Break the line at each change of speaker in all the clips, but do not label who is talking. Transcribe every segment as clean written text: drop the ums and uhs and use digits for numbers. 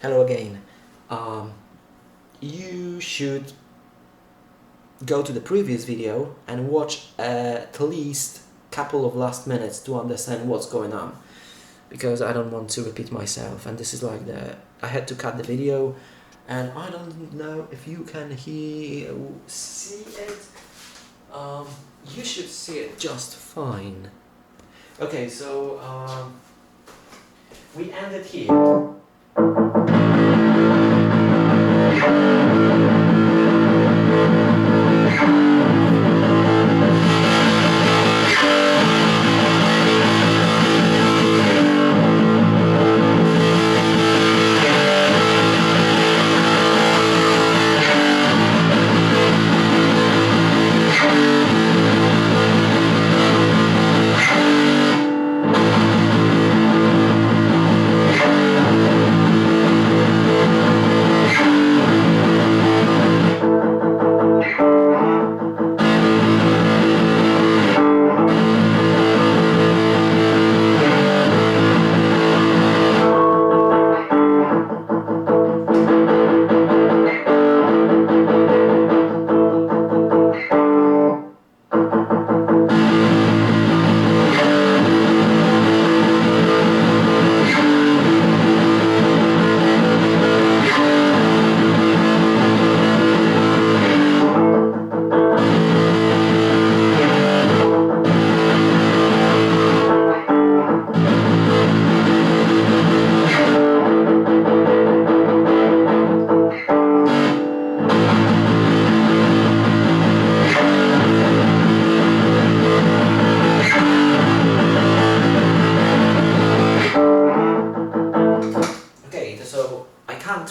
Hello again. You should go to the previous video and watch at least a couple of last minutes to understand what's going on, because I don't want to repeat myself, and this is like I had to cut the video and I don't know if you can see it. You should see it just fine. Okay, so we ended here.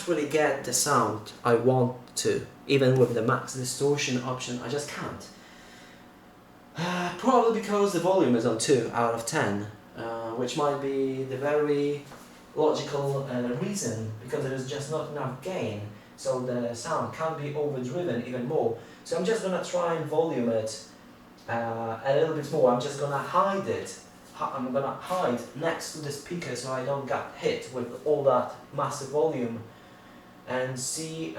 Really get the sound I want to, even with the max distortion option. I just can't. Probably because the volume is on 2 out of 10, which might be the very logical reason, because there is just not enough gain, so the sound can't be overdriven even more. So I'm just gonna try and volume it a little bit more. I'm just gonna hide it. I'm gonna hide next to the speaker so I don't get hit with all that massive volume, and see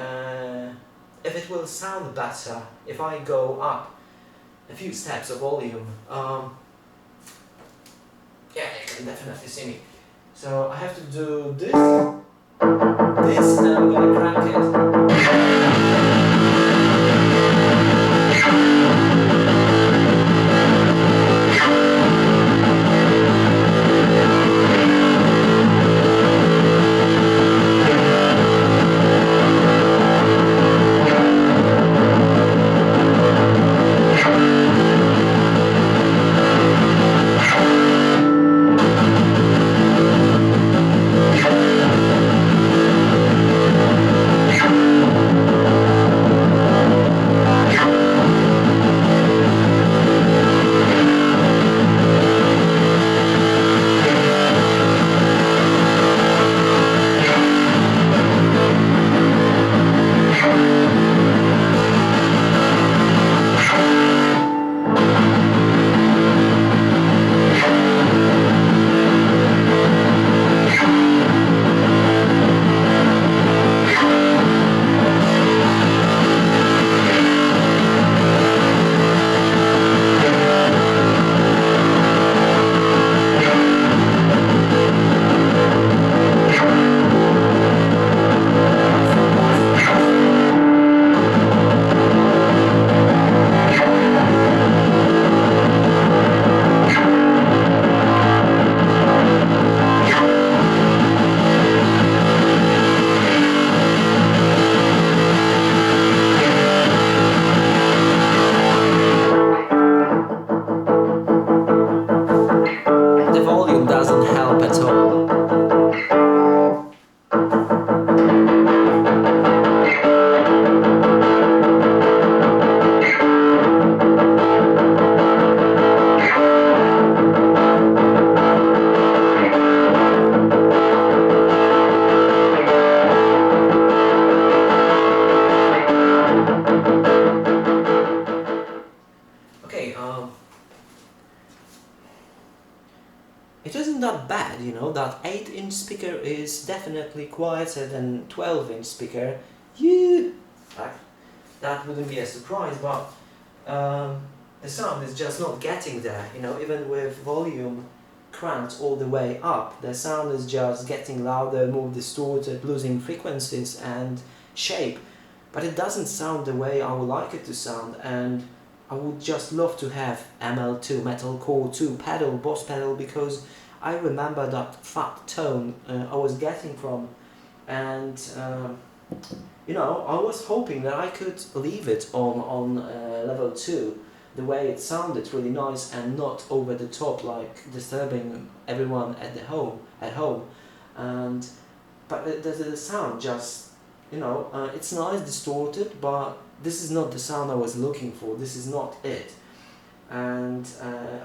if it will sound better if I go up a few steps of volume. Yeah, you can definitely see me. So I have to do this, and I'm gonna crank it. speaker is definitely quieter than 12-inch speaker. You, that wouldn't be a surprise, but the sound is just not getting there. You know, even with volume cranked all the way up, the sound is just getting louder, more distorted, losing frequencies and shape. But it doesn't sound the way I would like it to sound, and I would just love to have ML2, Metal Core 2 pedal, boss pedal, because I remember that fat tone I was getting from, and you know, I was hoping that I could leave it on level 2, the way it sounded really nice and not over the top, like disturbing everyone at home. And but the sound just, you know, it's nice, distorted, but this is not the sound I was looking for. This is not it. And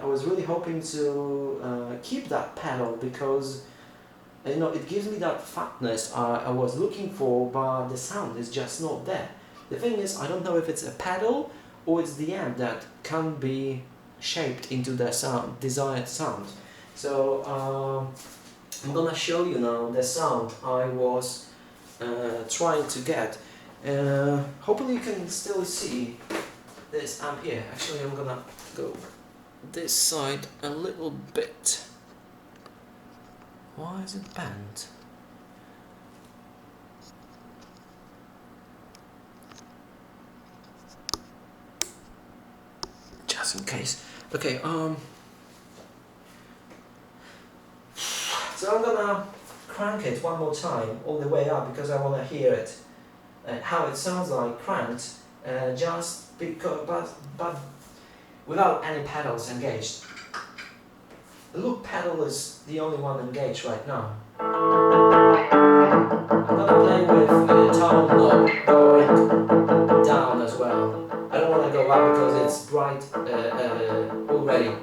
I was really hoping to keep that pedal, because you know, it gives me that fatness I was looking for, but the sound is just not there. The thing is, I don't know if it's a pedal or it's the amp that can be shaped into the sound, desired sound. So I'm gonna show you now the sound I was trying to get. Hopefully you can still see this amp here. Actually, I'm gonna go this side a little bit. Why is it bent? Just in case. Okay, so I'm gonna crank it one more time all the way up, because I wanna hear it, how it sounds like cranked, just because, but without any pedals engaged. The loop pedal is the only one engaged right now. I'm gonna play with the tone knob going down as well. I don't want to go up because it's bright already.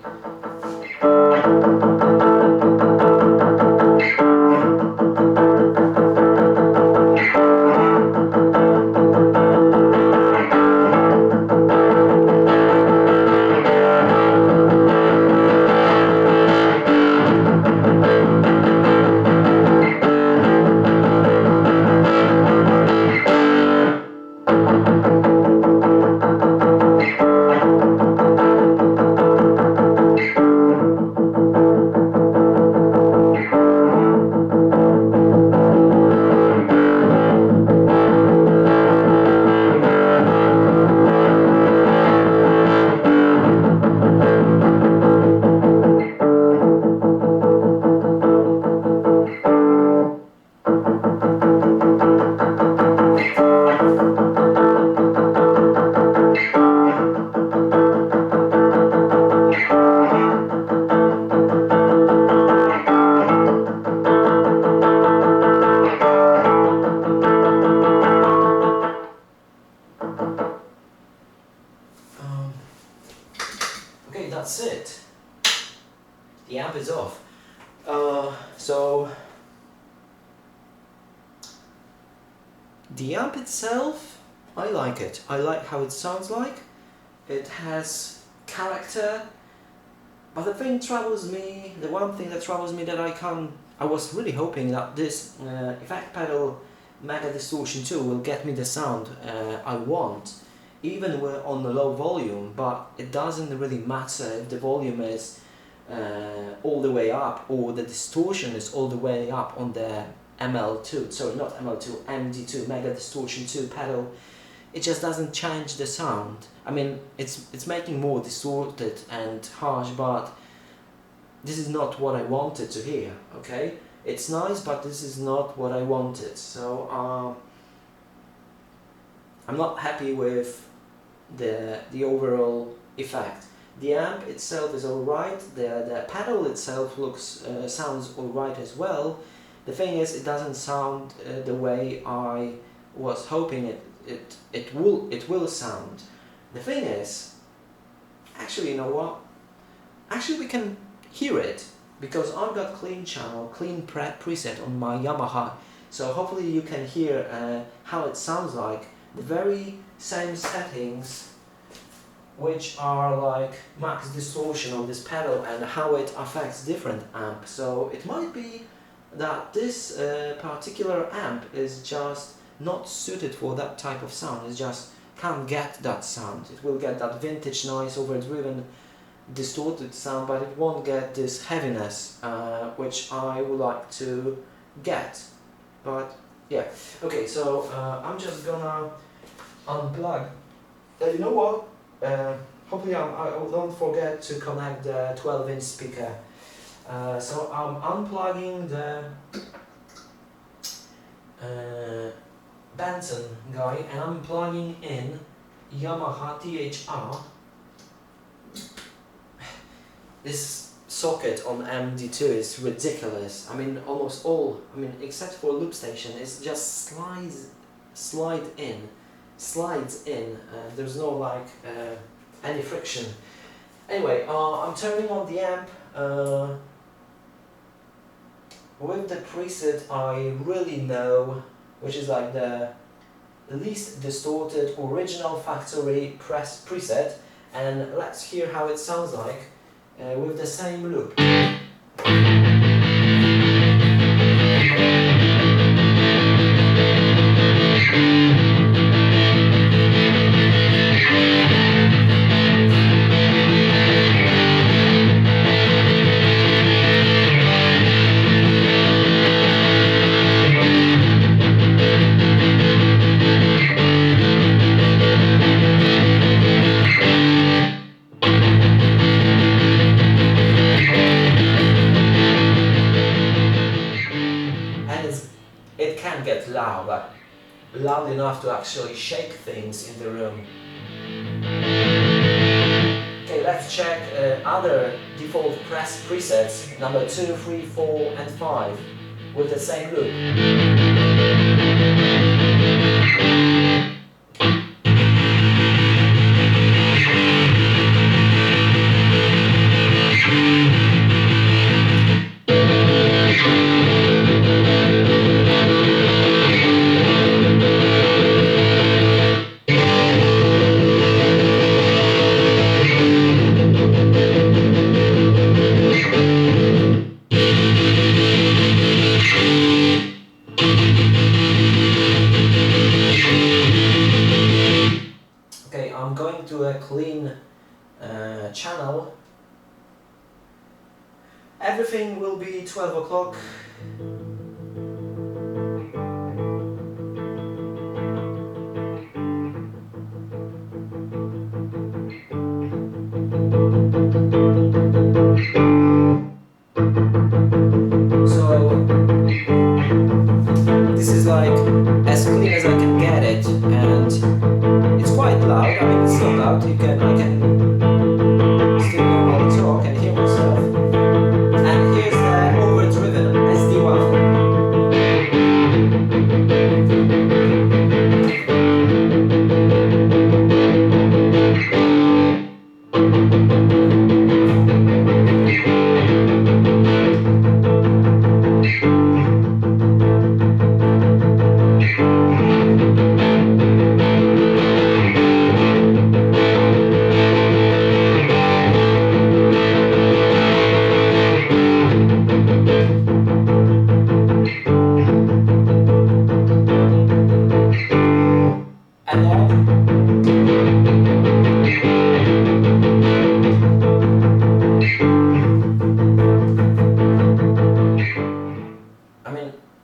Okay, that's it. The amp is off. So the amp itself, I like it. I like how it sounds like. It has character. But the one thing that troubles me that I was really hoping that this effect pedal Mega Distortion 2 will get me the sound I want, even on the low volume, but it doesn't really matter if the volume is all the way up or the distortion is all the way up on the ML2, sorry, not ML2, MD-2, Mega Distortion 2 pedal. It just doesn't change the sound. I mean, it's making more distorted and harsh, but this is not what I wanted to hear, okay? It's nice, but this is not what I wanted. So I'm not happy with the overall effect. The amp itself is alright, the pedal itself sounds alright as well. The thing is, it doesn't sound the way I was hoping it will sound. The thing is, actually, you know what? Actually, we can hear it, because I've got clean channel, clean preset on my Yamaha. So hopefully you can hear how it sounds like. The very same settings, which are like max distortion on this pedal, and how it affects different amps. So it might be that this particular amp is just not suited for that type of sound. It just can't get that sound. It will get that vintage noise, overdriven, distorted sound, but it won't get this heaviness which I would like to get. But yeah, okay, so I'm just gonna unplug. You know what? Hopefully I don't forget to connect the 12-inch speaker. So I'm unplugging the Benton guy, and I'm plugging in Yamaha THR. This socket on MD-2 is ridiculous. I mean, almost all, except for loop station, it's just slides in. There's no like any friction. Anyway, I'm turning on the amp with the preset I really know, which is like the least distorted original factory preset, and let's hear how it sounds like with the same loop. It can get loud, but loud enough to actually shake things in the room. Okay, let's check other default presets, number 2, 3, 4 and 5 with the same loop. I'm going to a clean channel. Everything will be 12 o'clock. So this is like as clean as I can get it, and it's quite loud. I mean, it's so loud I can still normally talk and hear myself. And here's the overdriven SD1.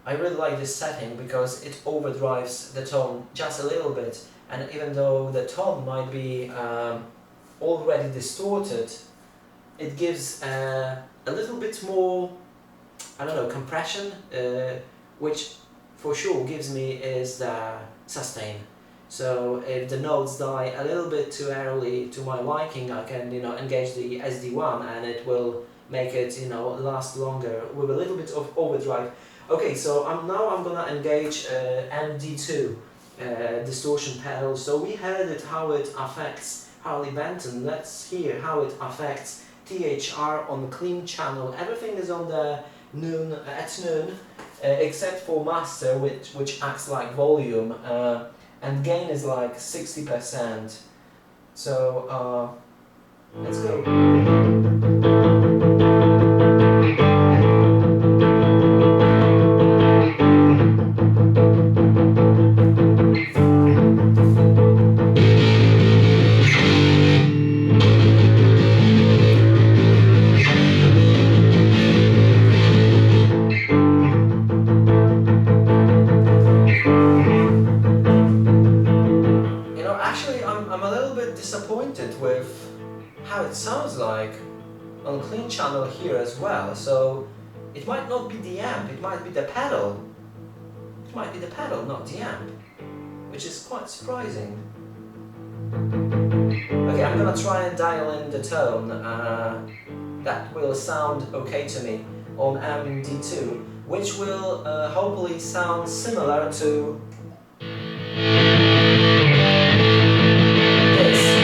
I really like this setting because it overdrives the tone just a little bit, and even though the tone might be already distorted, it gives a little bit more, I don't know, compression, which for sure gives me is the sustain. So if the notes die a little bit too early to my liking, I can engage the SD1 and it will make it last longer with a little bit of overdrive. Okay, so now I'm gonna engage MD-2 distortion pedal. So we heard how it affects Harley Benton. Let's hear how it affects THR on the clean channel. Everything is on the at noon, except for master, which acts like volume, and gain is like 60%. So let's go. conflicted with how it sounds like on clean channel here as well. So it might not be the amp, it might be the pedal. It might be the pedal, not the amp, which is quite surprising. Okay, I'm gonna try and dial in the tone that will sound okay to me on MD-2, which will hopefully sound similar to this.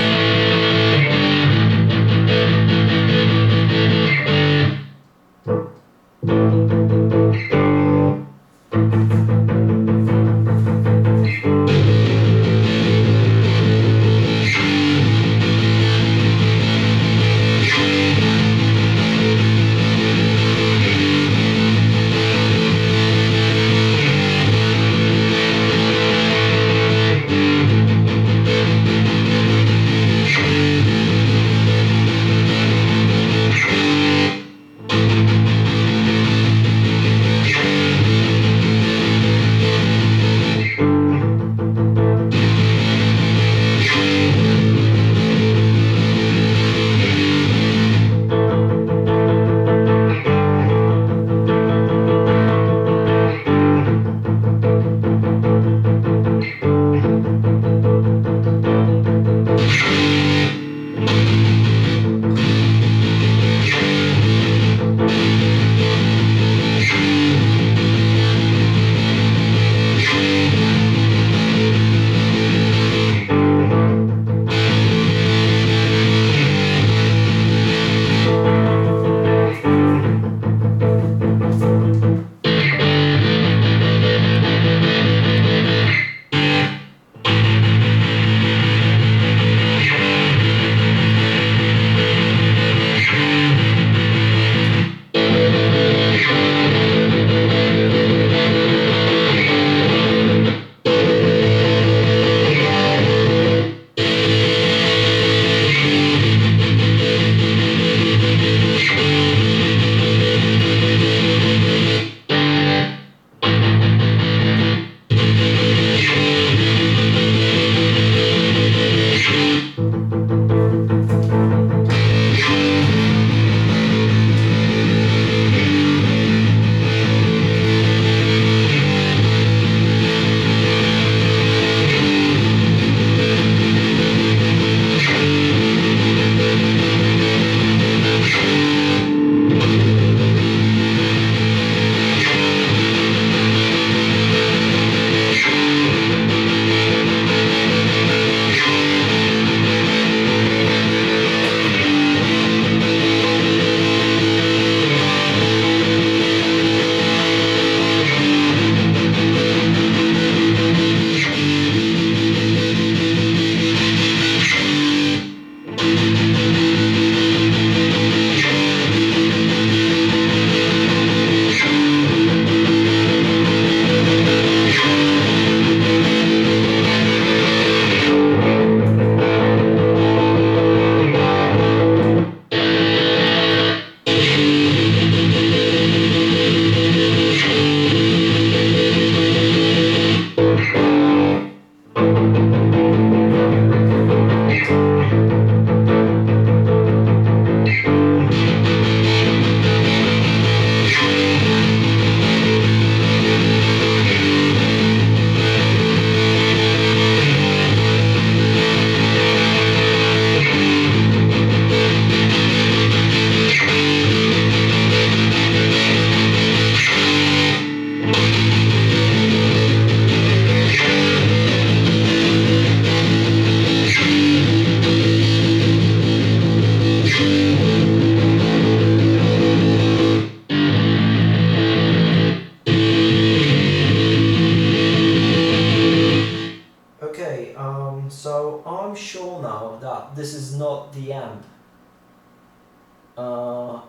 So I'm sure now that this is not the amp.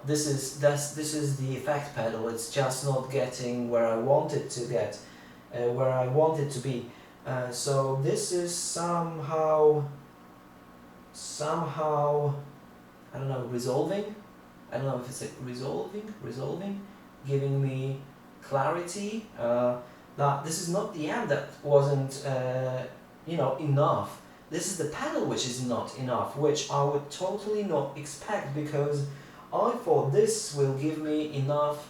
This is the effect pedal. It's just not getting where I want it to get, where I want it to be. So this is somehow I don't know, resolving. I don't know if it's resolving, giving me clarity that this is not the amp that wasn't you know, enough this is the pedal which is not enough, which I would totally not expect, because I thought this will give me enough,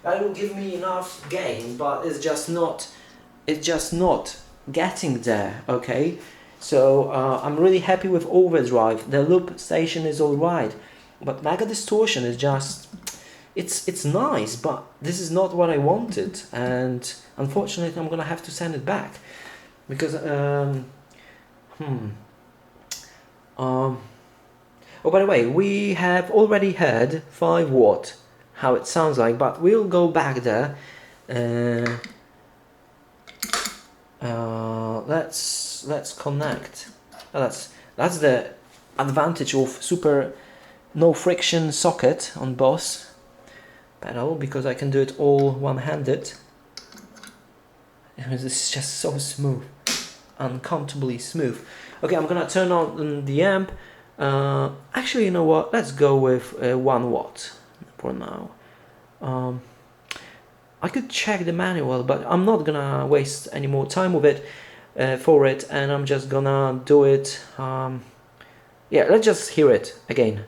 that will give me enough gain, but it's just not getting there, okay? So I'm really happy with overdrive. The loop station is alright, but Mega Distortion is just, it's nice, but this is not what I wanted, and unfortunately I'm gonna have to send it back, because oh, by the way, we have already heard 5 watt how it sounds like, but we'll go back there. Let's connect. That's the advantage of super no friction socket on Boss pedal, because I can do it all one-handed. This is just so smooth, uncomfortably smooth. Okay, I'm gonna turn on the amp. Actually, you know what? Let's go with 1 watt for now. I could check the manual, but I'm not gonna waste any more time with it for it, and I'm just gonna do it. Yeah, let's just hear it again.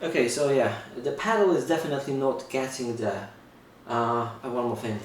Okay, so yeah, the pedal is definitely not getting there. One more thing.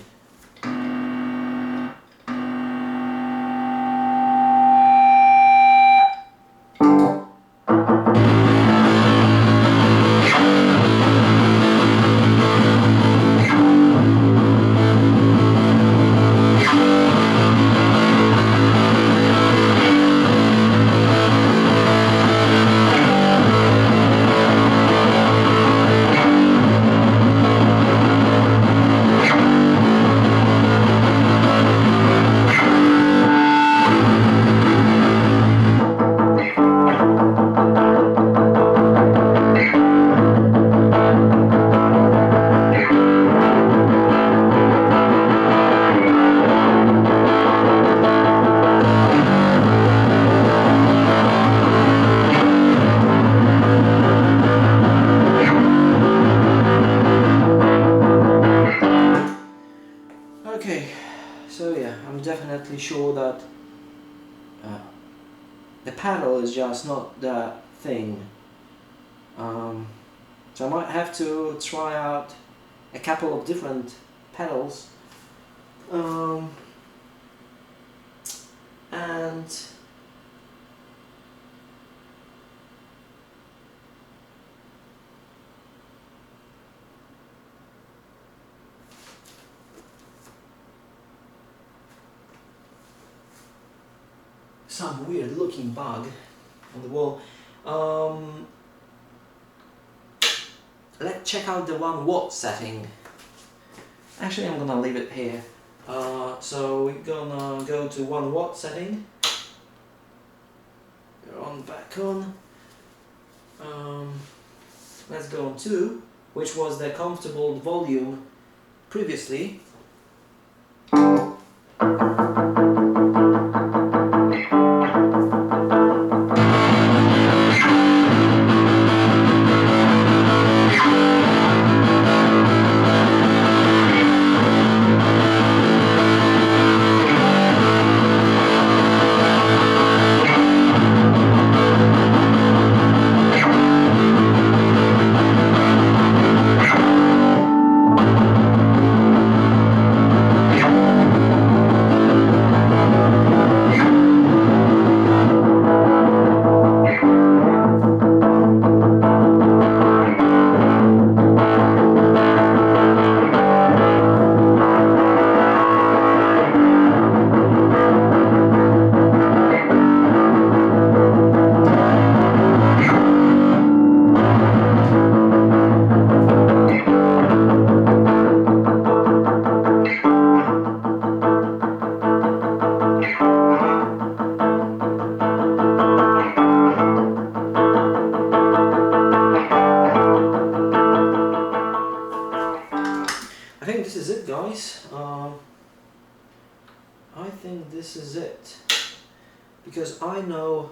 Okay, so yeah, I'm definitely sure that the pedal is just not that thing. So I might have to try out a couple of different pedals, and some weird looking bug on the wall. Let's check out the 1 watt setting. Actually, I'm gonna leave it here. So we're gonna go to 1 watt setting. We're on back on. Let's go on 2, which was the comfortable volume previously. I think this is it, because I know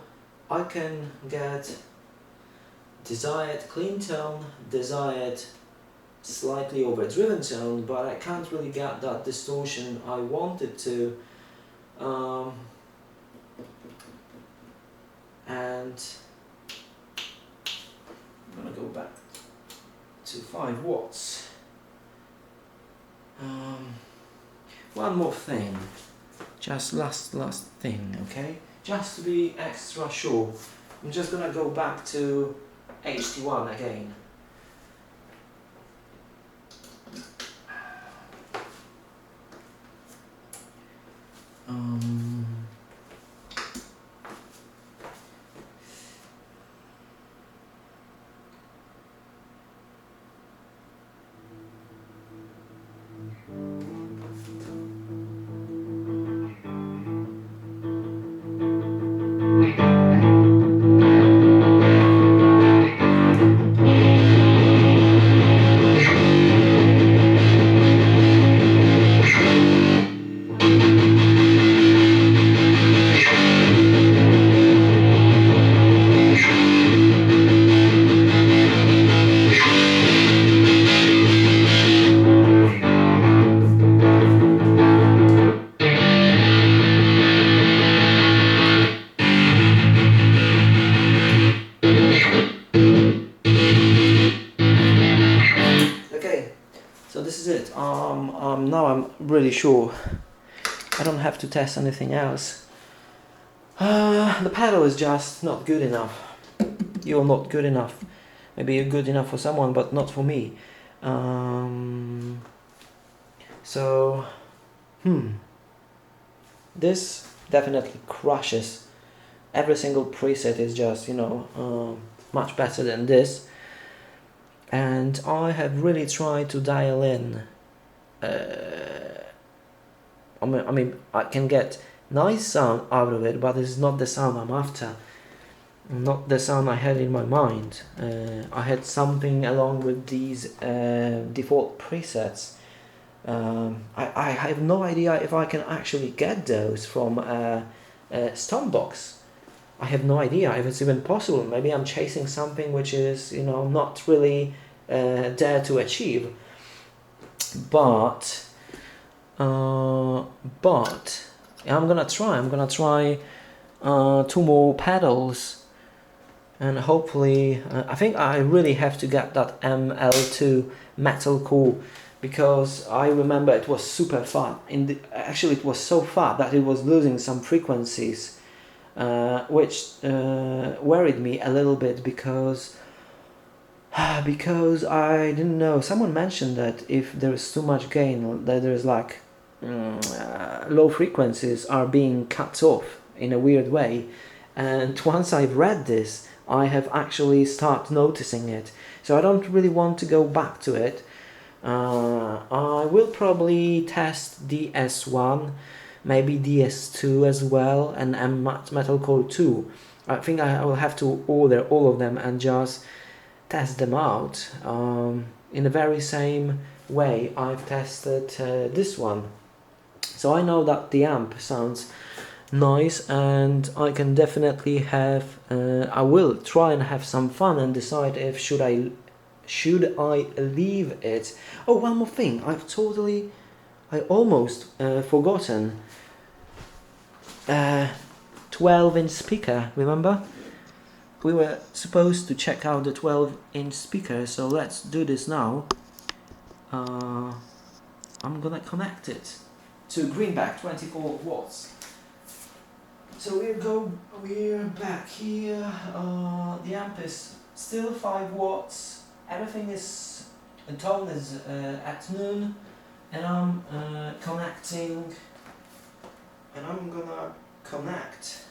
I can get desired clean tone, desired slightly overdriven tone, but I can't really get that distortion I wanted to. And I'm gonna go back to 5 watts. One more thing, just last thing, okay? Just to be extra sure, I'm just gonna go back to HT1 again. So this is it. Now I'm really sure I don't have to test anything else. The pedal is just not good enough. You're not good enough. Maybe you're good enough for someone, but not for me. This definitely crushes. Every single preset is just, you know, much better than this. And I have really tried to dial in. I mean, I can get nice sound out of it, but it's not the sound I'm after. Not the sound I had in my mind. I had something along with these default presets. I have no idea if I can actually get those from Stompbox. I have no idea if it's even possible. Maybe I'm chasing something which is, you know, not really there to achieve. But I'm gonna try 2 more pedals, and hopefully I think I really have to get that ML2 metal core, because I remember it was super fat. Actually it was so fat that it was losing some frequencies, which worried me a little bit, because I didn't know. Someone mentioned that if there is too much gain, that there's like low frequencies are being cut off in a weird way. And once I've read this, I have actually started noticing it. So I don't really want to go back to it. I will probably test DS1, maybe DS2 as well, and Metal Core 2. I think I will have to order all of them and just test them out in the very same way I've tested this one. So I know that the amp sounds nice, and I can definitely have I will try and have some fun and decide if should I leave it. Oh, one more thing, I almost forgotten. 12-inch speaker, remember? We were supposed to check out the 12-inch speaker, so let's do this now. I'm gonna connect it to Greenback 24 watts. So we're back here. The amp is still 5 watts. Everything is, the tone is at noon, and I'm connecting, and I'm gonna connect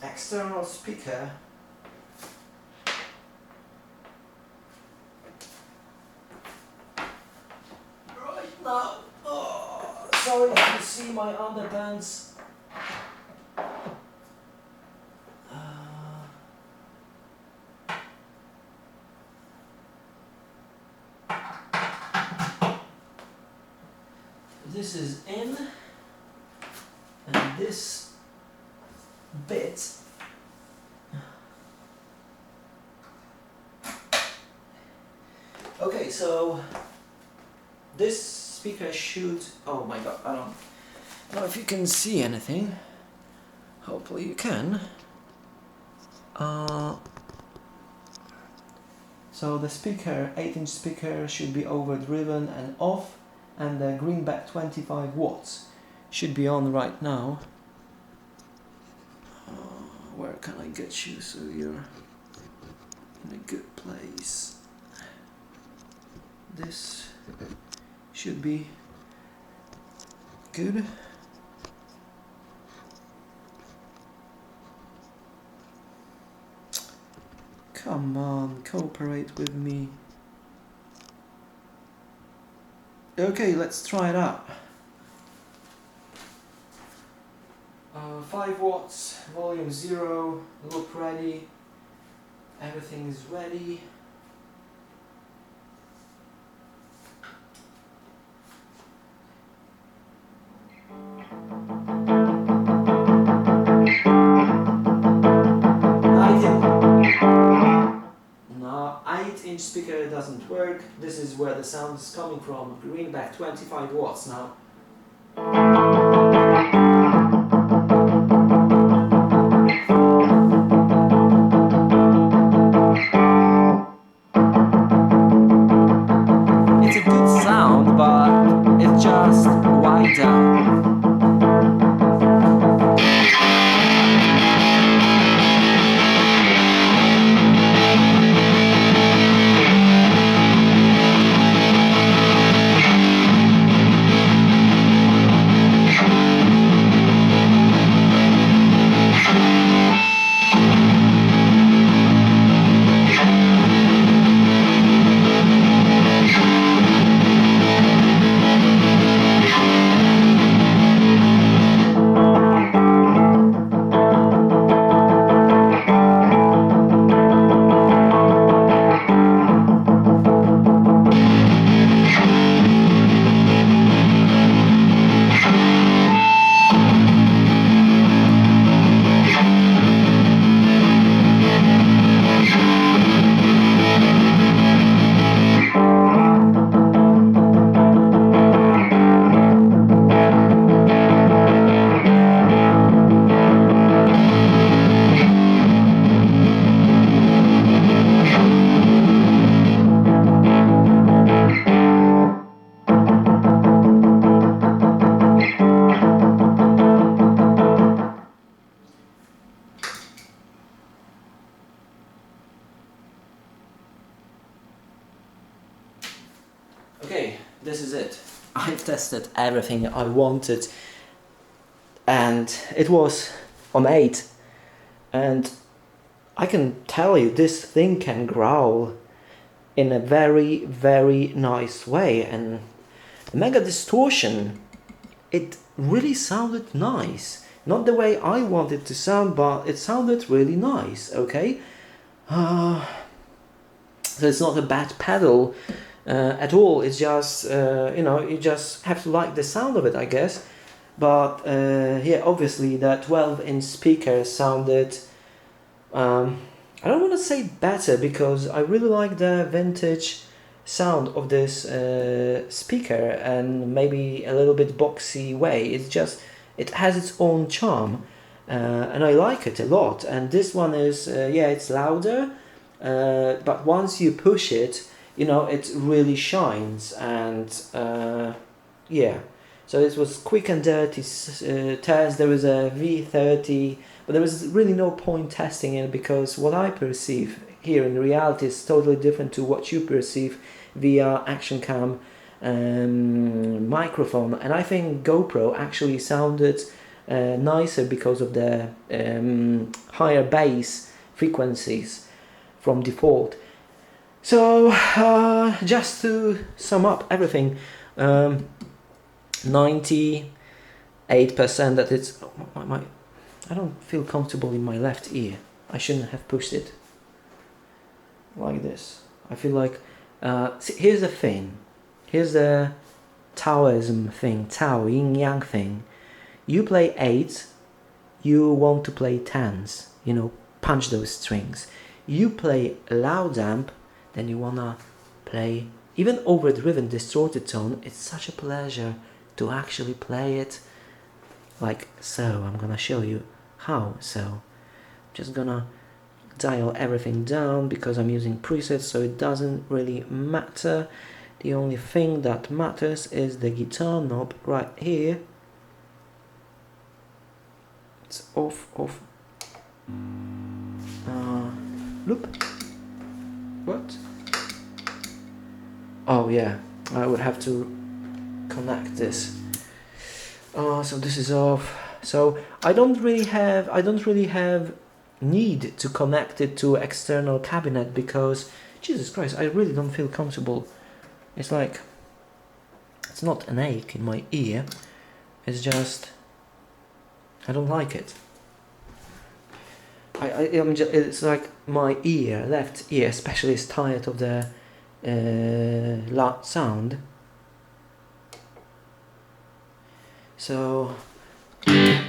external speaker right now. Oh, sorry if you see my underpants. this is in, and this bit okay, so this speaker should, oh my god, I don't know if you can see anything. Hopefully you can. So the speaker, 8-inch speaker, should be overdriven and off, and the greenback 25 watts should be on right now. Where can I get you so you're in a good place? This should be good. Come on, cooperate with me. Okay, let's try it out. 5 watts, volume 0, loop ready, everything is ready. No, 8-inch speaker doesn't work. This is where the sound is coming from. Greenback 25 watts now. It's a good sound, but it's just wider. Okay, this is it. I've tested everything I wanted and it was on 8, and I can tell you this thing can growl in a very, very nice way, and Mega Distortion, it really sounded nice. Not the way I wanted to sound, but it sounded really nice, okay? So it's not a bad pedal at all. It's just, you know, you just have to like the sound of it, I guess. But yeah, obviously that 12-inch speaker sounded, I don't want to say better, because I really like the vintage sound of this speaker, and maybe a little bit boxy way. It's just, it has its own charm, and I like it a lot. And this one is, yeah, it's louder, but once you push it, you know, it really shines. And yeah, so it was quick and dirty test. There was a V30, but there was really no point testing it, because what I perceive here in reality is totally different to what you perceive via action cam microphone. And I think GoPro actually sounded nicer because of the higher bass frequencies from default. So just to sum up everything, 98% that it's I don't feel comfortable in my left ear. I shouldn't have pushed it like this. I feel like see, here's the thing. Here's the Taoism thing, Tao, yin yang thing. You play 8s, you want to play 10s, you know, punch those strings. You play a loud amp, then you wanna play even overdriven, distorted tone. It's such a pleasure to actually play it like so. I'm gonna show you how. So just gonna dial everything down because I'm using presets, so it doesn't really matter. The only thing that matters is the guitar knob right here. It's off. Loop. What? Oh yeah, I would have to connect this. So this is off. So I don't really have need to connect it to external cabinet because Jesus Christ, I really don't feel comfortable. It's like it's not an ache in my ear. It's just I don't like it. It's like my ear, left ear especially, is tired of the loud sound. So I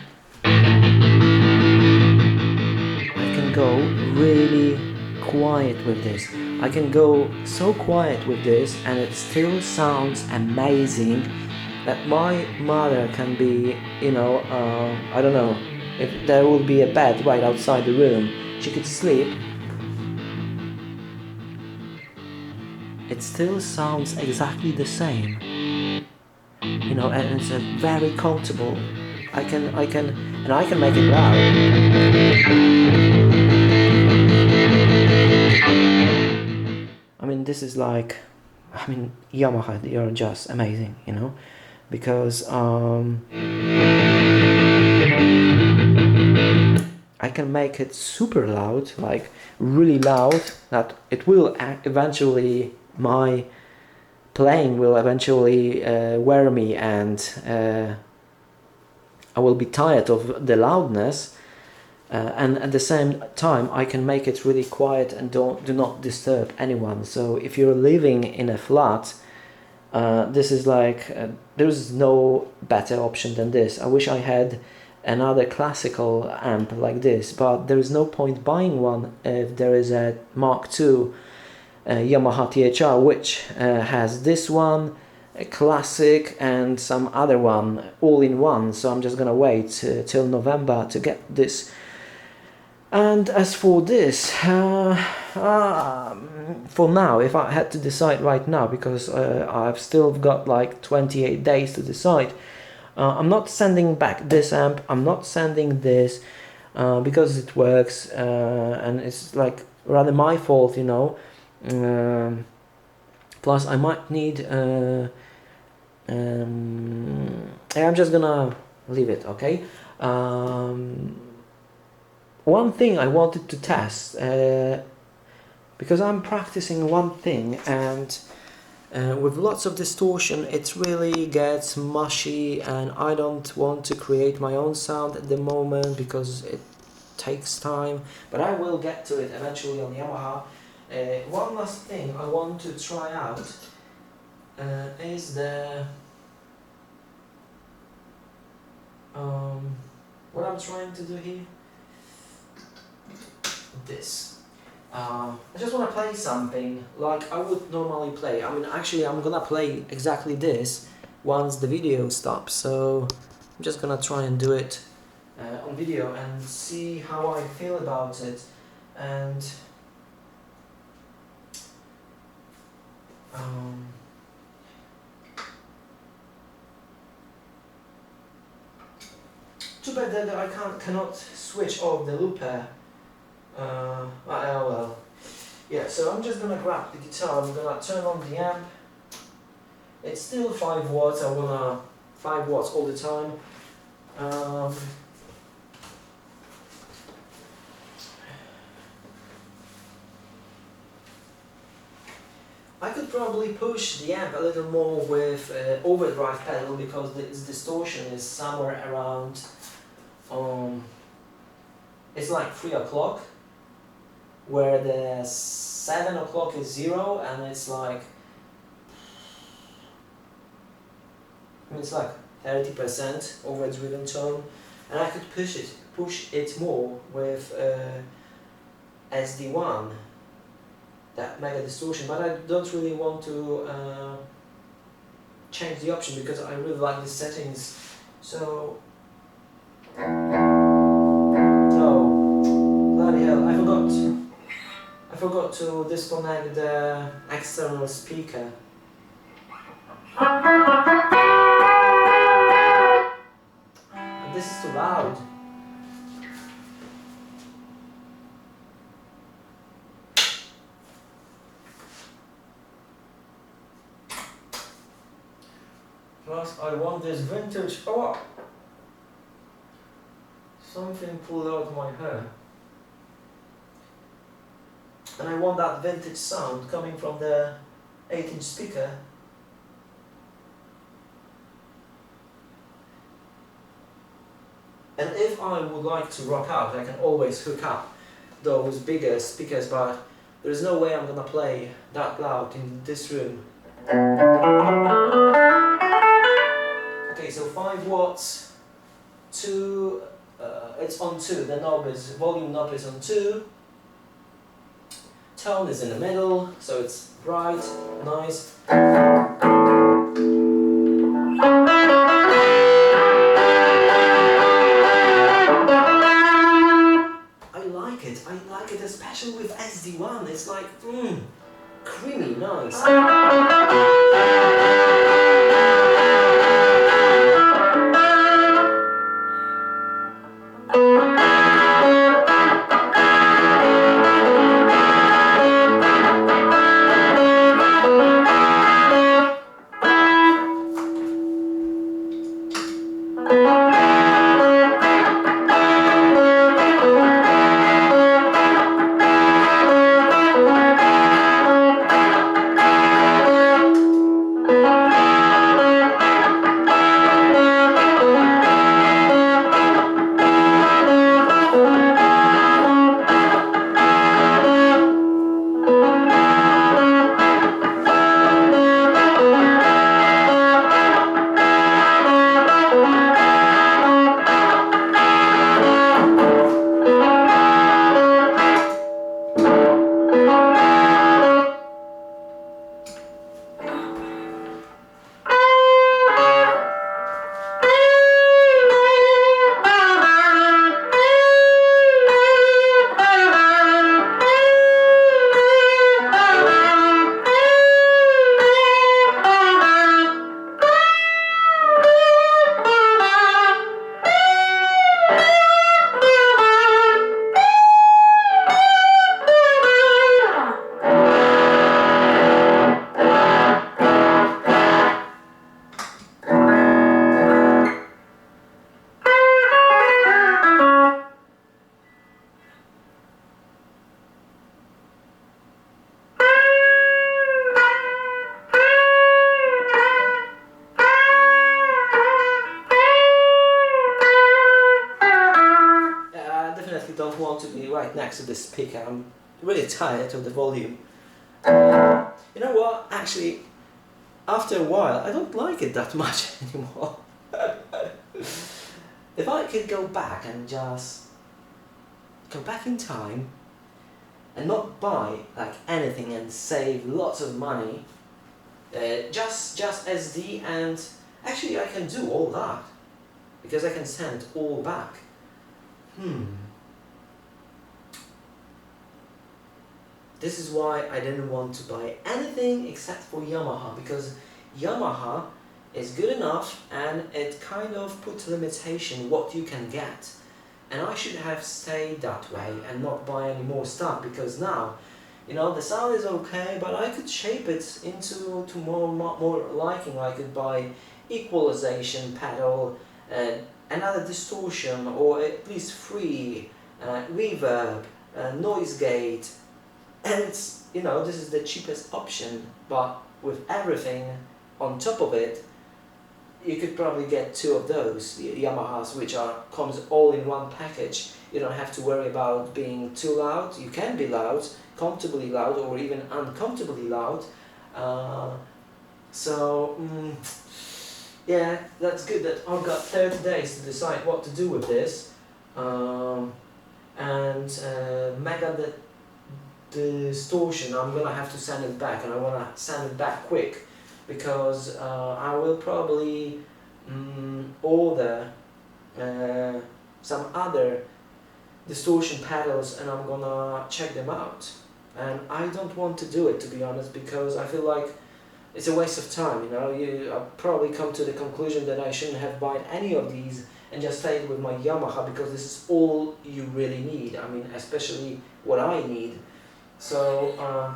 can go really quiet with this. I can go so quiet with this and it still sounds amazing that my mother can be, you know, I don't know, if there would be a bed right outside the room, she could sleep. It still sounds exactly the same, you know, and it's very comfortable. I can make it loud. I mean, this is like, I mean, Yamaha, they are just amazing, you know, because I can make it super loud, like really loud, that it will eventually, my playing will eventually wear me, and I will be tired of the loudness, and at the same time I can make it really quiet and do not disturb anyone. So if you're living in a flat, this is like there's no better option than this. I wish I had another classical amp like this, but there is no point buying one if there is a Mark II Yamaha THR which has this one, a classic, and some other one all in one. So I'm just gonna wait till November to get this. And as for this, for now, if I had to decide right now, because I've still got like 28 days to decide, I'm not sending back this amp, I'm not sending this, because it works, and it's like rather my fault, you know. Plus I might need, I'm just gonna leave it, okay? One thing I wanted to test, because I'm practicing one thing, and with lots of distortion it really gets mushy, and I don't want to create my own sound at the moment because it takes time, but I will get to it eventually on Yamaha. One last thing I want to try out is the what I'm trying to do here. This. I just want to play something like I would normally play. I mean, actually I'm gonna play exactly this once the video stops, so I'm just gonna try and do it on video and see how I feel about it. And too bad that I cannot switch off the looper. Well, yeah, so I'm just gonna grab the guitar, I'm gonna turn on the amp. It's still 5 watts, I wanna 5 watts all the time. I could probably push the amp a little more with overdrive pedal, because its distortion is somewhere around, it's like 3 o'clock, where the 7 o'clock is 0, and it's like it's like 30% overdriven tone, and I could push it more with SD1, that mega distortion, but I don't really want to change the option because I really like the settings. So no, bloody hell, I forgot to disconnect the external speaker. And this is too loud. Plus, I want this vintage. Oh! Something pulled out my hair. And I want that vintage sound coming from the 8-inch speaker. And if I would like to rock out, I can always hook up those bigger speakers, but there's no way I'm gonna play that loud in this room. Okay, so 5 watts, 2, it's on 2, the knob is, volume knob is on 2, tone is in the middle, so it's bright, nice. I like it especially with SD1, it's like, creamy, nice. Don't want to be right next to the speaker. I'm really tired of the volume. You know what? Actually, after a while, I don't like it that much anymore. If I could go back and just go back in time and not buy like anything and save lots of money, just SD, and actually I can do all that because I can send it all back. This is why I didn't want to buy anything except for Yamaha, because Yamaha is good enough and it kind of puts limitation what you can get. And I should have stayed that way and not buy any more stuff, because now, you know, the sound is okay, but I could shape it into more liking. I could buy equalization pedal, another distortion, or at least 3, reverb, noise gate. And it's, you know, this is the cheapest option, but with everything on top of it, you could probably get 2 of those, the Yamahas, which comes all in one package. You don't have to worry about being too loud. You can be loud, comfortably loud, or even uncomfortably loud. yeah, that's good that I've got 30 days to decide what to do with this. Mega Distortion, I'm gonna have to send it back, and I wanna send it back quick because I will probably order some other distortion pedals, and I'm gonna check them out. And I don't want to do it, to be honest, because I feel like it's a waste of time, you know. I'll probably come to the conclusion that I shouldn't have bought any of these and just stayed with my Yamaha, because this is all you really need. I mean, especially what I need. So, I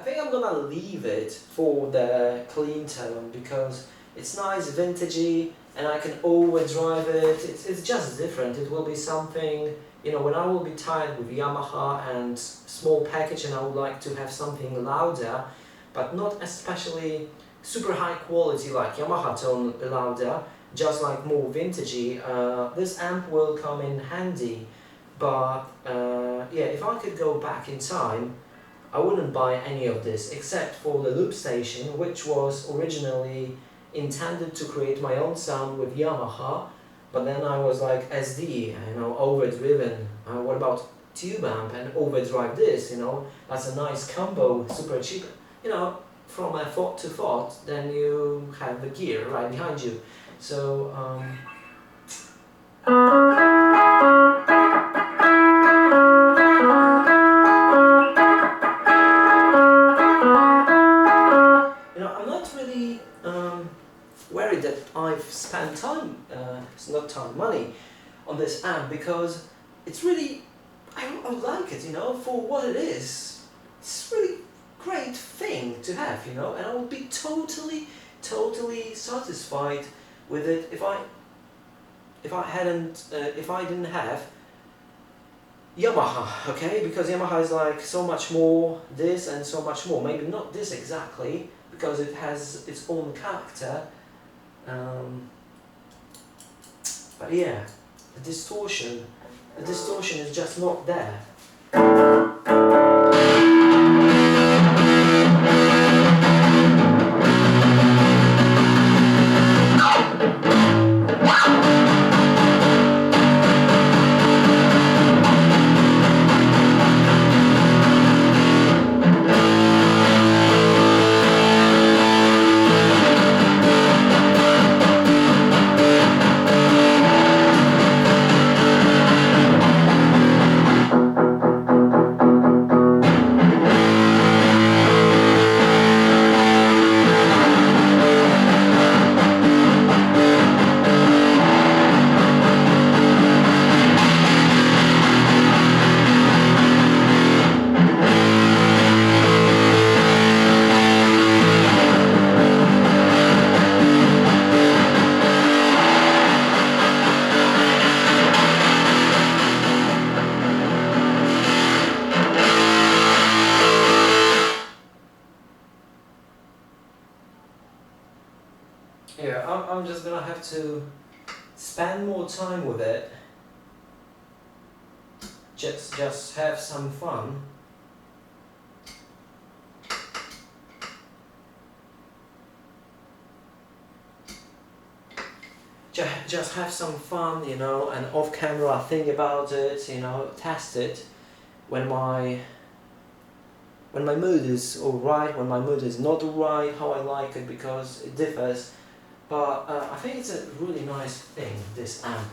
think I'm gonna leave it for the clean tone because it's nice, vintagey, and I can overdrive it. It's just different. It will be something, you know, when I will be tired with Yamaha and small package and I would like to have something louder, but not especially super high quality like Yamaha tone louder, just like more vintagey. This amp will come in handy, but yeah, if I could go back in time, I wouldn't buy any of this except for the loop station, which was originally intended to create my own sound with Yamaha, but then I was like, SD, you know, overdriven. What about tube amp and overdrive this, you know, that's a nice combo, super cheap, you know, from a thought to thought, then you have the gear right behind you. So, you know, I'm not really worried that I've spent time, it's not time, money on this amp, because it's really, I like it, you know, for what it is. It's really great thing to have, you know, and I would be totally satisfied with it if I didn't have Yamaha, okay? Because Yamaha is like so much more this and so much more. Maybe not this exactly, because it has its own character. But yeah, the distortion is just not there. Yeah, I'm just gonna have to spend more time with it. Just have some fun. Just have some fun, you know, and off camera think about it, you know, test it when my mood is alright, when my mood is not alright, how I like it, because it differs. But I think it's a really nice thing, this amp.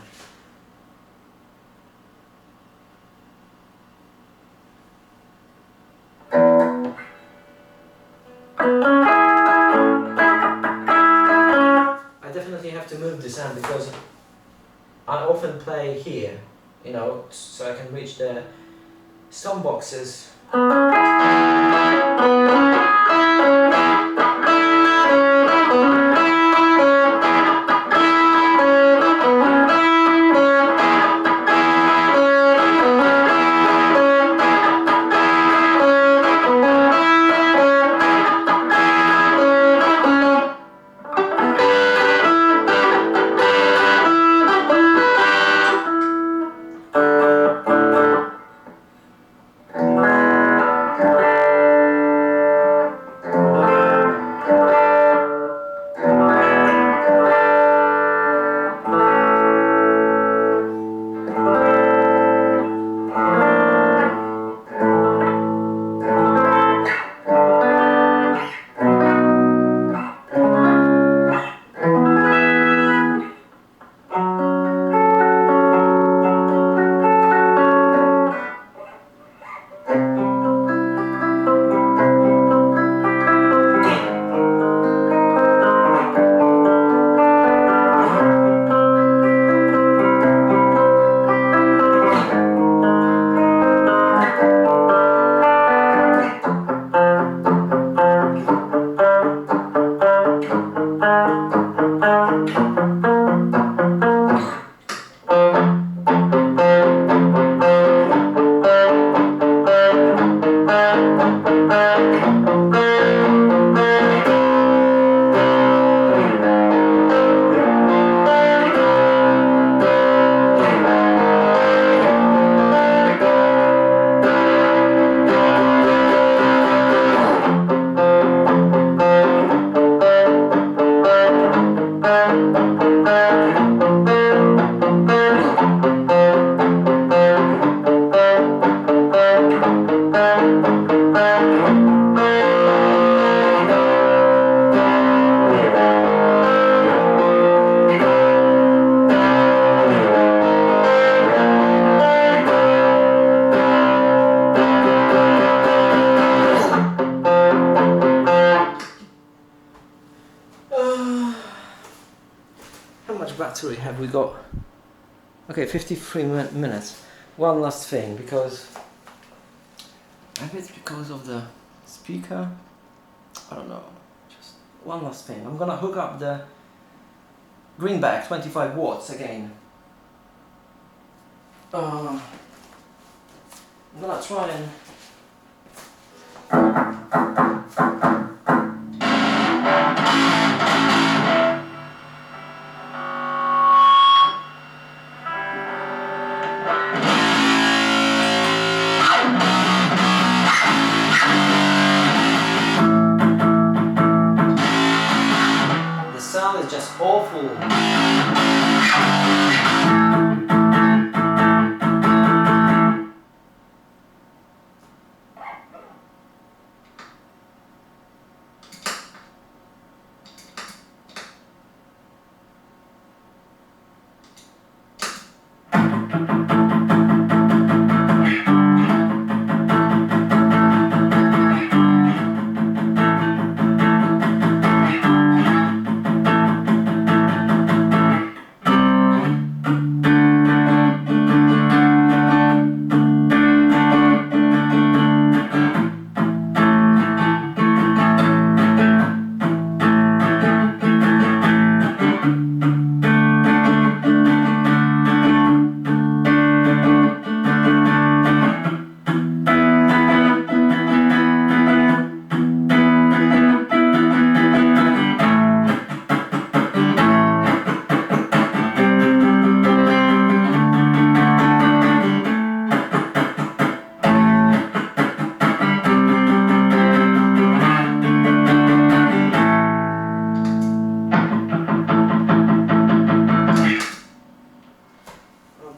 I definitely have to move this amp because I often play here, you know, so I can reach the stomp boxes. How much battery have we got? Okay, 53 minutes. One last thing, because maybe it's because of the speaker. I don't know. Just one last thing. I'm gonna hook up the greenback 25 watts again. I'm gonna try and the sound is just awful.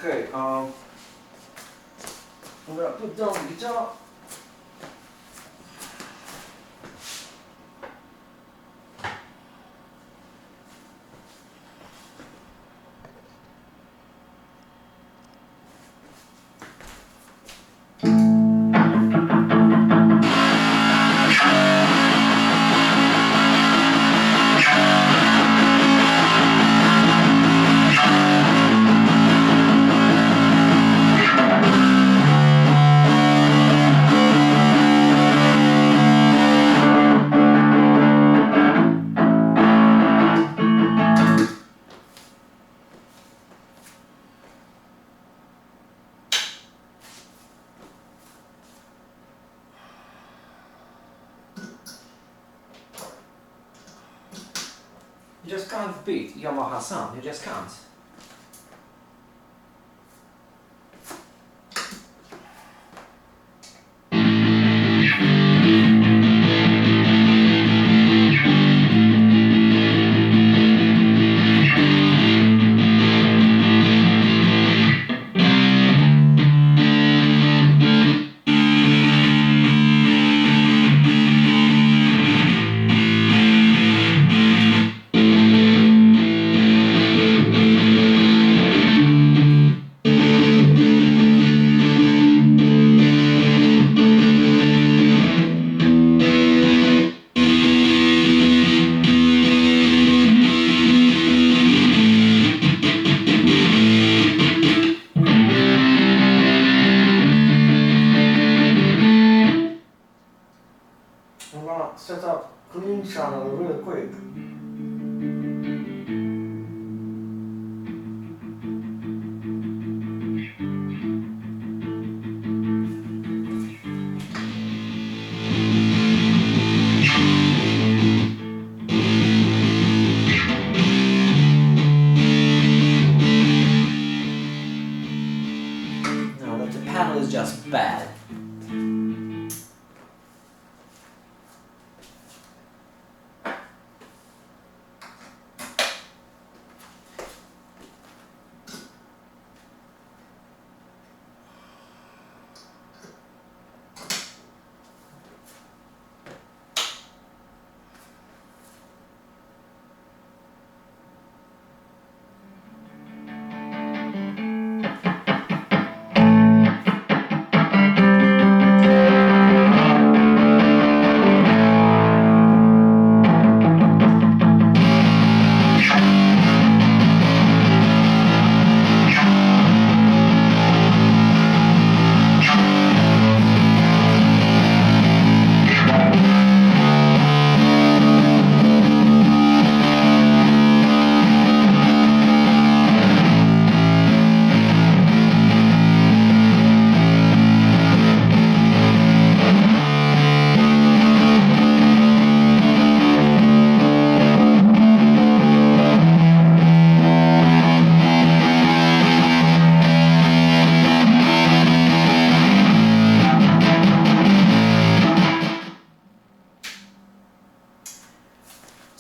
Okay, I'm gonna put down the guitar. You just can't beat Yamaha sound, you just can't. I'm gonna set up clean channel real quick. No, the pedal is just bad.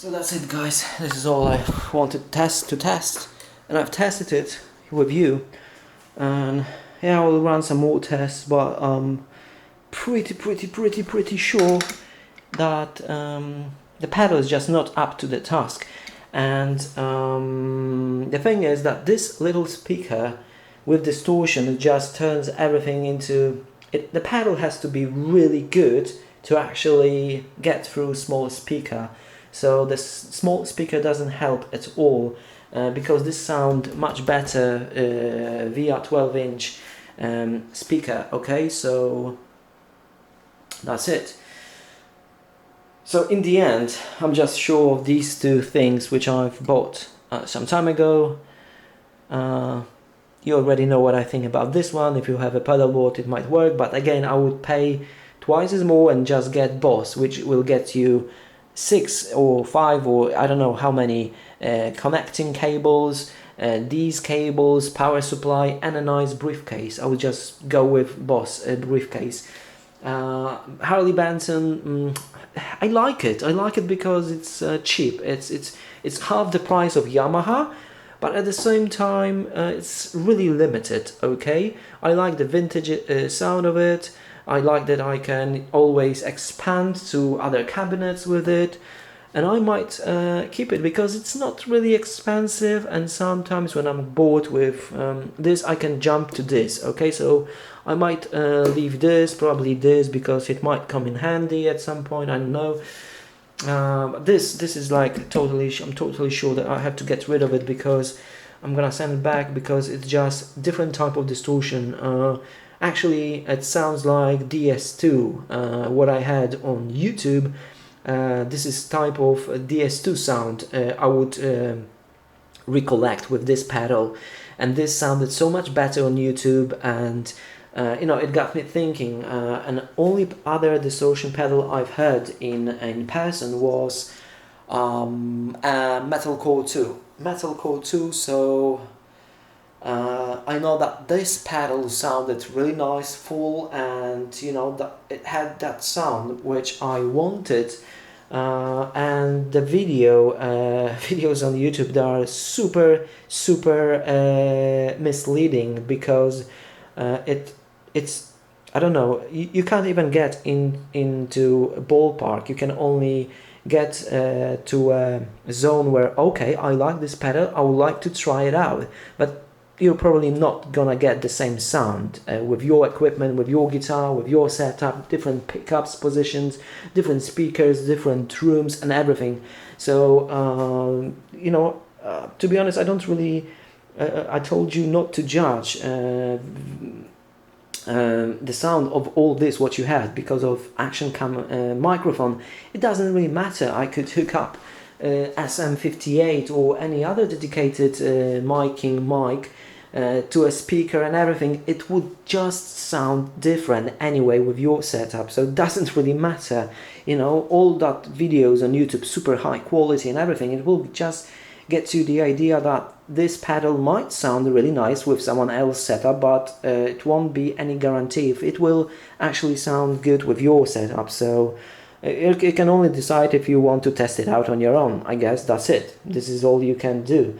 So that's it, guys. This is all I wanted to test, and I've tested it with you. And yeah, I will run some more tests, but I'm pretty sure that the pedal is just not up to the task. And the thing is that this little speaker with distortion, it just turns everything into it. The pedal has to be really good to actually get through small speaker. So the small speaker doesn't help at all, because this sound much better via 12-inch speaker. Okay, so that's it. So in the end, I'm just sure of these two things which I've bought some time ago. You already know what I think about this one. If you have a pedal board, it might work, but again, I would pay twice as more and just get Boss, which will get you 6 or 5 or I don't know how many connecting cables, these cables, power supply, and a nice briefcase. I would just go with Boss briefcase. Harley Benton, I like it. I like it because it's cheap. It's half the price of Yamaha, but at the same time it's really limited. Okay, I like the vintage sound of it. I like that I can always expand to other cabinets with it, and I might keep it because it's not really expensive, and sometimes when I'm bored with this, I can jump to this. Okay, so I might leave this, probably this, because it might come in handy at some point, I don't know. This is like I'm totally sure that I have to get rid of it because I'm gonna send it back because it's just different type of distortion. Actually, it sounds like DS2, what I had on YouTube. This is type of DS2 sound I would recollect with this pedal, and this sounded so much better on YouTube, and you know, it got me thinking. And only other distortion pedal I've heard in person was Metalcore 2. Metalcore 2, so I know that this pedal sounded really nice, full, and you know that it had that sound which I wanted. And the videos on YouTube, they are super misleading because it's I don't know, you can't even get into a ballpark. You can only get to a zone where, okay, I like this pedal, I would like to try it out, but you're probably not gonna get the same sound with your equipment, with your guitar, with your setup, different pickups positions, different speakers, different rooms and everything. So you know, to be honest, I don't really I told you not to judge the sound of all this what you had because of action cam microphone. It doesn't really matter. I could hook up SM58 or any other dedicated miking mic to a speaker and everything. It would just sound different anyway with your setup, so it doesn't really matter. You know, all that videos on YouTube, super high quality and everything, it will just get you the idea that this pedal might sound really nice with someone else's setup, but it won't be any guarantee if it will actually sound good with your setup. So you can only decide if you want to test it out on your own. I guess that's it. This is all you can do.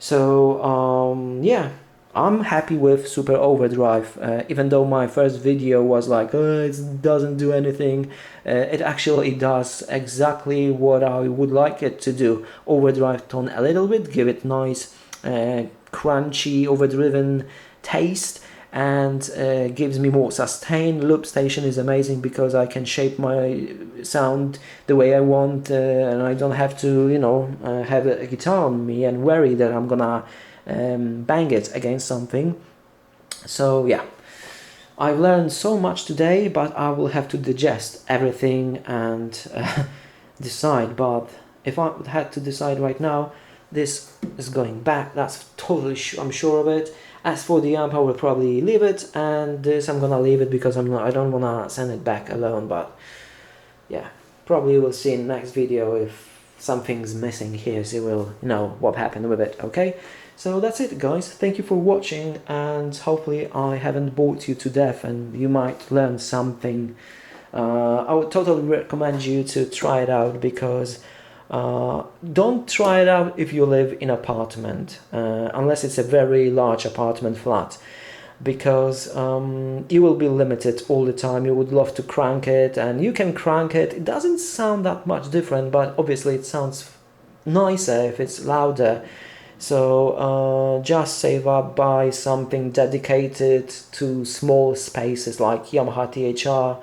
So yeah, I'm happy with Super Overdrive, even though my first video was like, it doesn't do anything. It actually does exactly what I would like it to do. Overdrive tone a little bit, give it nice, crunchy, overdriven taste, and gives me more sustain. Loop station is amazing because I can shape my sound the way I want, and I don't have to, you know, have a guitar on me and worry that I'm gonna bang it against something. So yeah, I've learned so much today, but I will have to digest everything and decide. But if I had to decide right now, this is going back. That's totally I'm sure of it. As for the amp, I will probably leave it, and this I'm gonna leave it because I don't wanna send it back alone. But yeah, probably we'll see in the next video if something's missing here, so we'll know what happened with it. Okay, so that's it, guys. Thank you for watching, and hopefully I haven't bored you to death and you might learn something. I would totally recommend you to try it out because Don't try it out if you live in an apartment, unless it's a very large apartment flat, because you will be limited all the time. You would love to crank it, and you can crank it. It doesn't sound that much different, but obviously it sounds nicer if it's louder. So just save up, buy something dedicated to small spaces like Yamaha THR.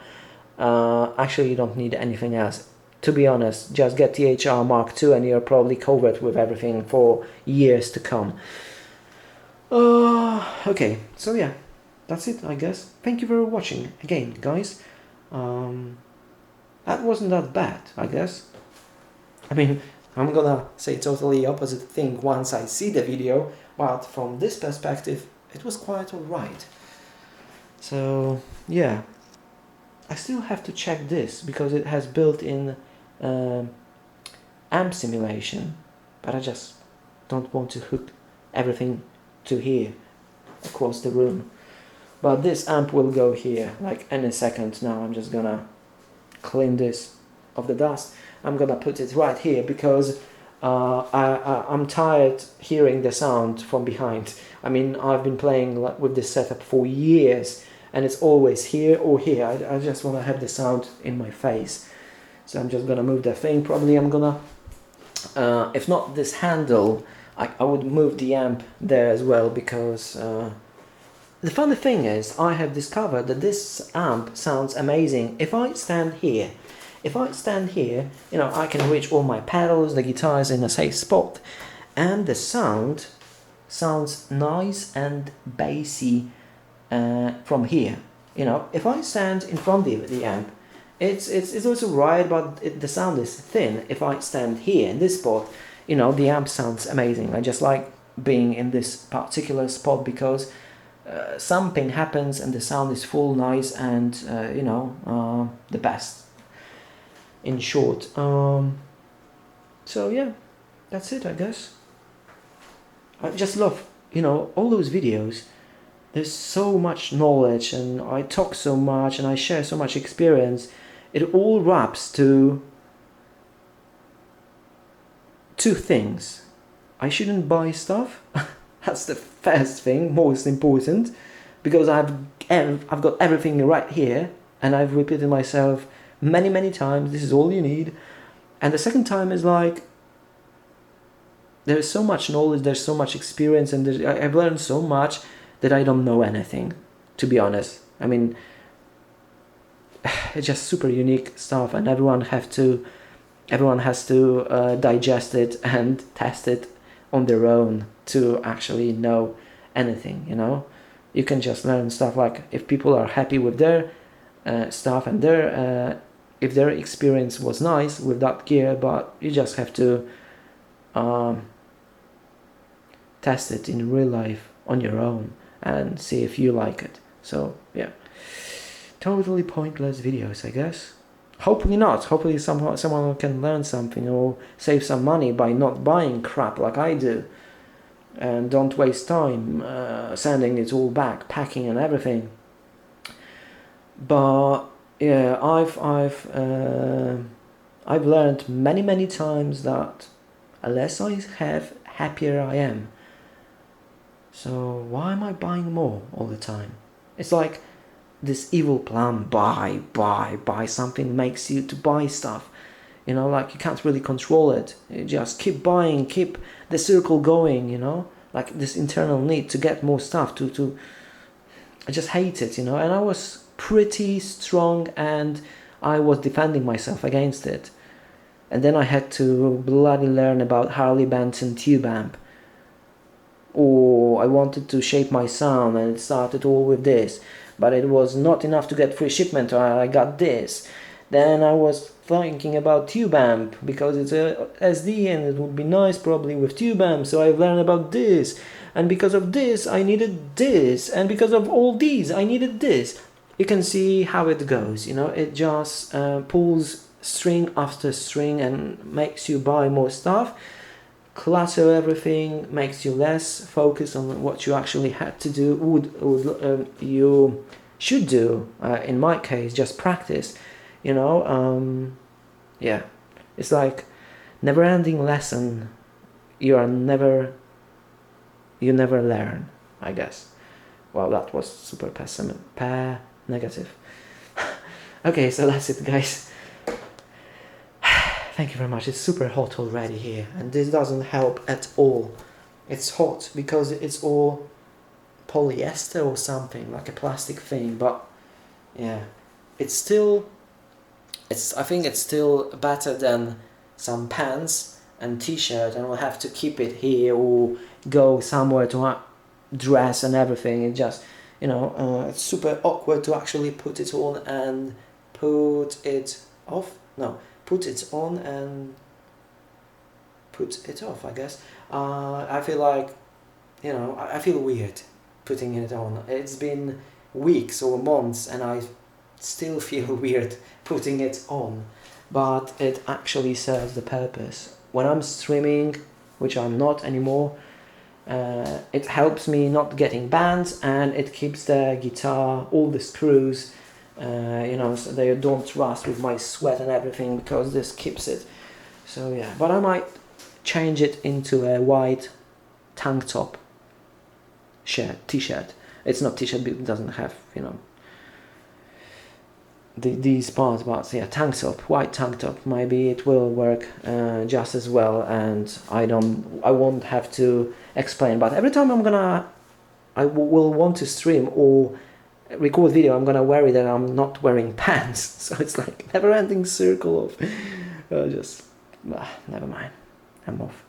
Actually, you don't need anything else. To be honest, just get THR Mark II and you're probably covered with everything for years to come. Okay, so yeah, that's it, I guess. Thank you for watching again, guys. That wasn't that bad, I guess. I mean, I'm gonna say totally opposite thing once I see the video, but from this perspective, it was quite alright. So, yeah. I still have to check this, because it has built-in amp simulation, but I just don't want to hook everything to here, across the room. But this amp will go here, like any second now. I'm just gonna clean this of the dust. I'm gonna put it right here because I'm tired hearing the sound from behind. I mean, I've been playing with this setup for years and it's always here or here. I just want to have the sound in my face. So I'm just gonna move the thing. Probably I'm gonna, if not this handle, I would move the amp there as well, because the funny thing is I have discovered that this amp sounds amazing if I stand here. If I stand here, you know, I can reach all my pedals, the guitars in a safe spot, and the sound sounds nice and bassy from here. You know, if I stand in front of the amp, it's also right, but the sound is thin. If I stand here in this spot, you know, the amp sounds amazing. I just like being in this particular spot because something happens and the sound is full, nice, and you know, the best. In short, so yeah, that's it, I guess. I just love, you know, all those videos. There's so much knowledge and I talk so much and I share so much experience. It all wraps to two things. I shouldn't buy stuff. That's the first thing, most important, because I've got everything right here and I've repeated myself many times. This is all you need. And the second time is like, there's so much knowledge, there's so much experience, and I've learned so much that I don't know anything, to be honest. I mean, it's just super unique stuff, and everyone has to digest it and test it on their own to actually know anything, you know. You can just learn stuff like if people are happy with their stuff and if their experience was nice with that gear, but you just have to test it in real life on your own and see if you like it. So yeah, totally pointless videos, I guess. Hopefully not. Hopefully someone can learn something or save some money by not buying crap like I do, and don't waste time sending it all back, packing and everything. But yeah, I've learned many times that less I have, happier I am. So why am I buying more all the time? It's like this evil plan, buy something makes you to buy stuff. You know, like you can't really control it. You just keep buying, keep the circle going, you know, like this internal need to get more stuff to I just hate it, you know, and I was pretty strong and I was defending myself against it. And then I had to bloody learn about Harley Benton Tube amp. Or I wanted to shape my sound and it started all with this. But it was not enough to get free shipment, I got this. Then I was thinking about tube amp because it's a SD and it would be nice probably with tube amp. So I learned about this. And because of this I needed this. And because of all these I needed this. You can see how it goes, you know, it just pulls string after string and makes you buy more stuff, clutter everything, makes you less focused on what you actually had to do, you should do, in my case, just practice, you know. Yeah, it's like never-ending lesson. You never learn, I guess. Well, that was super negative. Okay, so that's it, guys. Thank you very much. It's super hot already here, and this doesn't help at all. It's hot because it's all polyester or something, like a plastic thing, but yeah, I think it's still better than some pants and t-shirt, and we'll have to keep it here or go somewhere to dress and everything. It just, you know, it's super awkward to actually put it on and put it off. No, put it on and put it off, I guess. I feel like, you know, I feel weird putting it on. It's been weeks or months and I still feel weird putting it on, but it actually serves the purpose. When I'm streaming, which I'm not anymore, it helps me not getting banned, and it keeps the guitar, all the screws, you know, so they don't rust with my sweat and everything, because this keeps it. So yeah, but I might change it into a white tank top t-shirt. It's not t-shirt because it doesn't have, you know, these parts, but yeah, tank top, white tank top. Maybe it will work just as well, and I won't have to explain. But every time I will want to stream or record video, I'm gonna worry that I'm not wearing pants. So it's like never-ending circle of never mind. I'm off.